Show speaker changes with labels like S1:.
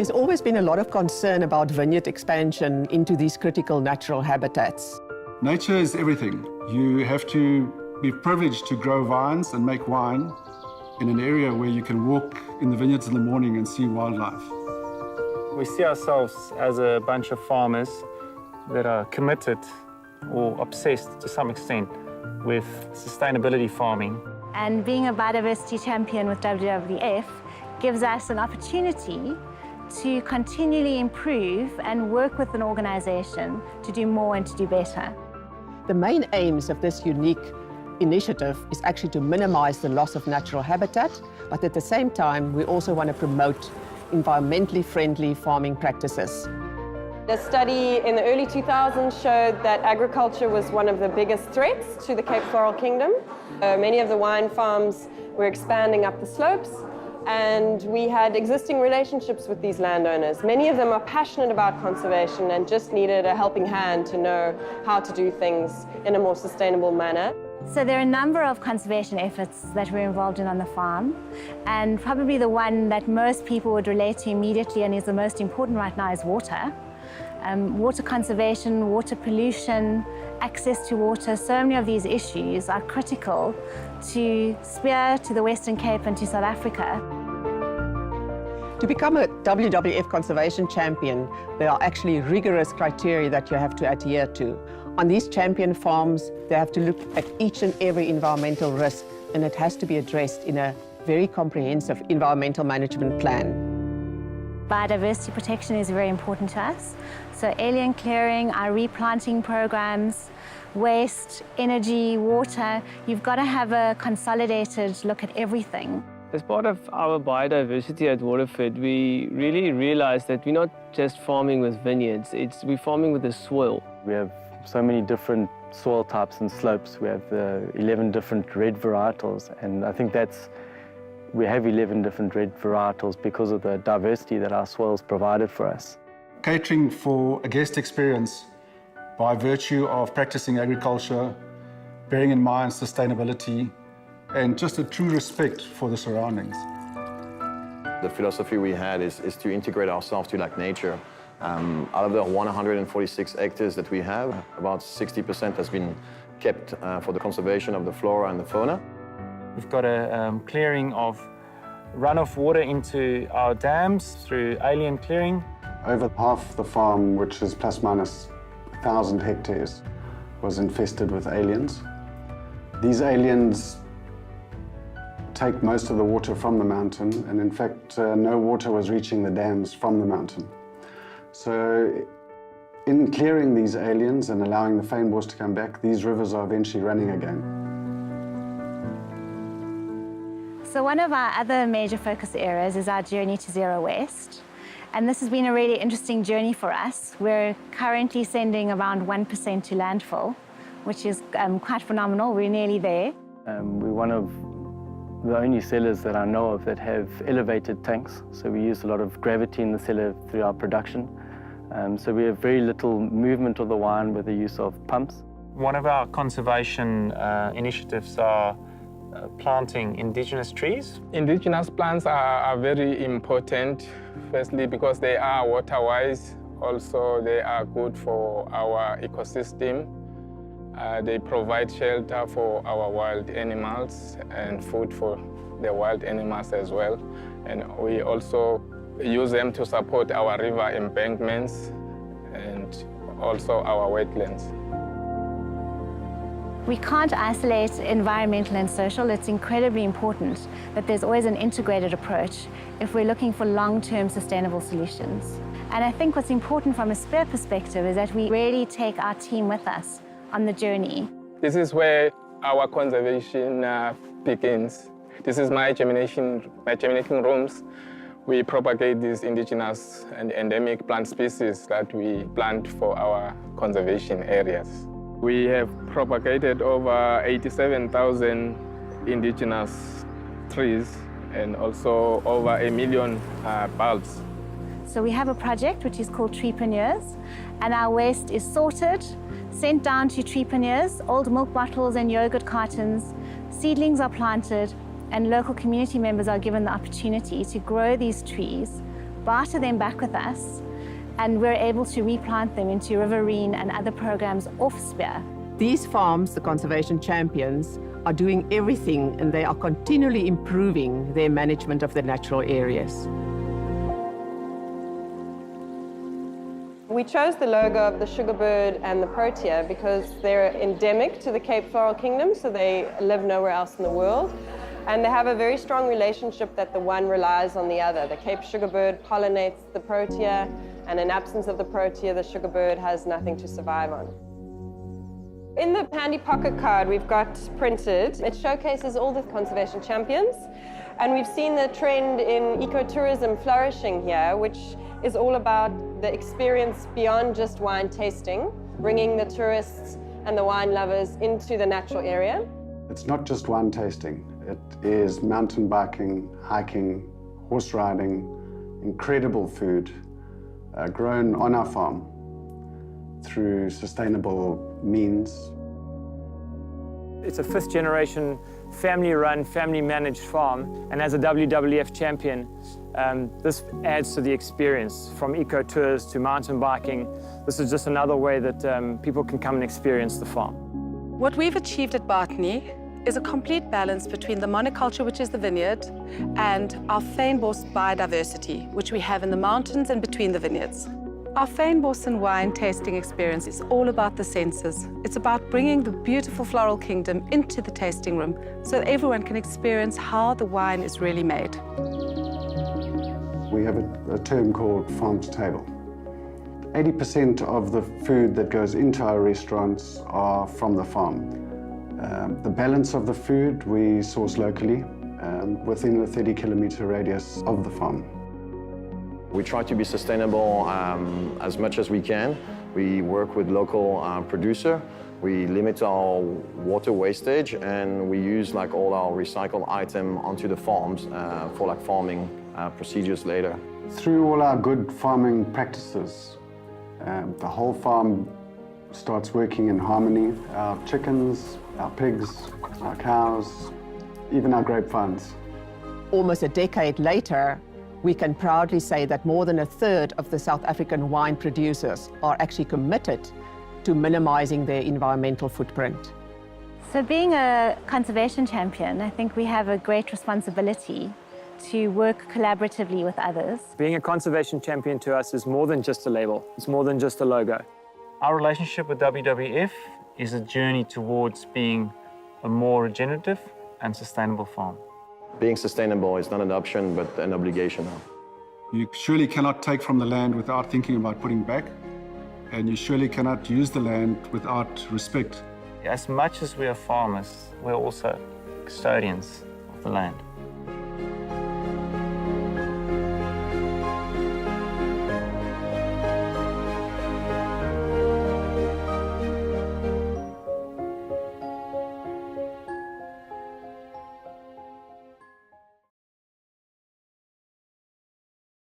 S1: There's always been a lot of concern about vineyard expansion into these critical natural habitats.
S2: Nature is everything. You have to be privileged to grow vines and make wine in an area where you can walk in the vineyards in the morning and see wildlife.
S3: We see ourselves as a bunch of farmers that are committed or obsessed to some extent with sustainability farming.
S4: And being a biodiversity champion with WWF gives us an opportunity to continually improve and work with an organisation to do more and to do better.
S1: The main aims of this unique initiative is actually to minimize the loss of natural habitat, but at the same time, we also want to promote environmentally friendly farming practices.
S5: A study in the early 2000s showed that agriculture was one of the biggest threats to the Cape Floral Kingdom. Many of the wine farms were expanding up the slopes, and we had existing relationships with these landowners. Many of them are passionate about conservation and just needed a helping hand to know how to do things in a more sustainable manner.
S4: So there are a number of conservation efforts that we're involved in on the farm, and probably the one that most people would relate to immediately and is the most important right now is water. Water conservation, water pollution, access to water, so many of these issues are critical to Spear, to the Western Cape and to South Africa.
S1: To become a WWF conservation champion, there are actually rigorous criteria that you have to adhere to. On these champion farms, they have to look at each and every environmental risk, and it has to be addressed in a very comprehensive environmental management plan.
S4: Biodiversity protection is very important to us. So alien clearing, our replanting programs, waste, energy, water, you've got to have a consolidated look at everything.
S6: As part of our biodiversity at Waterford, we really realized that we're not just farming with vineyards, we're farming with the soil.
S7: We have so many different soil types and slopes. We have 11 different red varietals, and I think we have 11 different red varietals because of the diversity that our soils provided for us.
S2: Catering for a guest experience by virtue of practicing agriculture, bearing in mind sustainability, and just a true respect for the surroundings.
S8: The philosophy we had is to integrate ourselves to like nature. Out of the 146 hectares that we have, about 60% has been kept for the conservation of the flora and the fauna.
S3: We've got a clearing of runoff water into our dams through alien clearing.
S9: Over half the farm, which is plus minus 1,000 hectares, was infested with aliens. These aliens take most of the water from the mountain, and in fact, no water was reaching the dams from the mountain. So in clearing these aliens and allowing the fynbos to come back, these rivers are eventually running again.
S4: So one of our other major focus areas is our journey to zero waste. And this has been a really interesting journey for us. We're currently sending around 1% to landfill, which is quite phenomenal. We're nearly there.
S7: We're one of the only cellars that I know of that have elevated tanks. So we use a lot of gravity in the cellar through our production. So we have very little movement of the wine with the use of pumps.
S3: One of our conservation initiatives are planting indigenous trees.
S10: Indigenous plants are very important, firstly because they are water-wise. Also, they are good for our ecosystem. They provide shelter for our wild animals and food for the wild animals as well. And we also use them to support our river embankments and also our wetlands.
S4: We can't isolate environmental and social. It's incredibly important that there's always an integrated approach if we're looking for long-term sustainable solutions. And I think what's important from a Spear perspective is that we really take our team with us on the journey.
S10: This is where our conservation begins. This is my germinating rooms. We propagate these indigenous and endemic plant species that we plant for our conservation areas. We have propagated over 87,000 indigenous trees and also over 1 million bulbs.
S4: So we have a project which is called Treepreneurs, and our waste is sorted, sent down to Treepreneurs, old milk bottles and yogurt cartons. Seedlings are planted, and local community members are given the opportunity to grow these trees barter them back with us, and we're able to replant them into riverine and other programs off Spear.
S1: These farms, the conservation champions, are doing everything, and they are continually improving their management of the natural areas.
S5: We chose the logo of the sugarbird and the protea because they're endemic to the Cape Floral Kingdom, so they live nowhere else in the world. And they have a very strong relationship that the one relies on the other. The Cape sugarbird pollinates the protea, and in absence of the protea, the sugarbird has nothing to survive on. In the handy pocket card we've got printed, it showcases all the conservation champions. And we've seen the trend in ecotourism flourishing here, which is all about the experience beyond just wine tasting, bringing the tourists and the wine lovers into the natural area.
S9: It's not just wine tasting. It is mountain biking, hiking, horse riding, incredible food grown on our farm through sustainable means.
S3: It's a fifth generation, family-run, family-managed farm, and as a WWF champion, this adds to the experience. From eco-tours to mountain biking, this is just another way that people can come and experience the farm.
S11: What we've achieved at Bartney is a complete balance between the monoculture, which is the vineyard, and our fynbos biodiversity, which we have in the mountains and between the vineyards. Our fynbos and wine tasting experience is all about the senses. It's about bringing the beautiful floral kingdom into the tasting room so that everyone can experience how the wine is really made.
S9: We have a term called farm to table. 80% of the food that goes into our restaurants are from the farm. The balance of the food we source locally within a 30-kilometer radius of the farm.
S8: We try to be sustainable as much as we can. We work with local producer. We limit our water wastage, and we use all our recycled item onto the farms for farming procedures later.
S9: Through all our good farming practices, the whole farm starts working in harmony. Our chickens, our pigs, our cows, even our grapevines.
S1: Almost a decade later, we can proudly say that more than a third of the South African wine producers are actually committed to minimizing their environmental footprint.
S4: So being a conservation champion, I think we have a great responsibility to work collaboratively with others.
S3: Being a conservation champion to us is more than just a label. It's more than just a logo. Our relationship with WWF is a journey towards being a more regenerative and sustainable farm.
S8: Being sustainable is not an option, but an obligation now.
S2: You surely cannot take from the land without thinking about putting back, and you surely cannot use the land without respect.
S3: As much as we are farmers, we're also custodians of the land.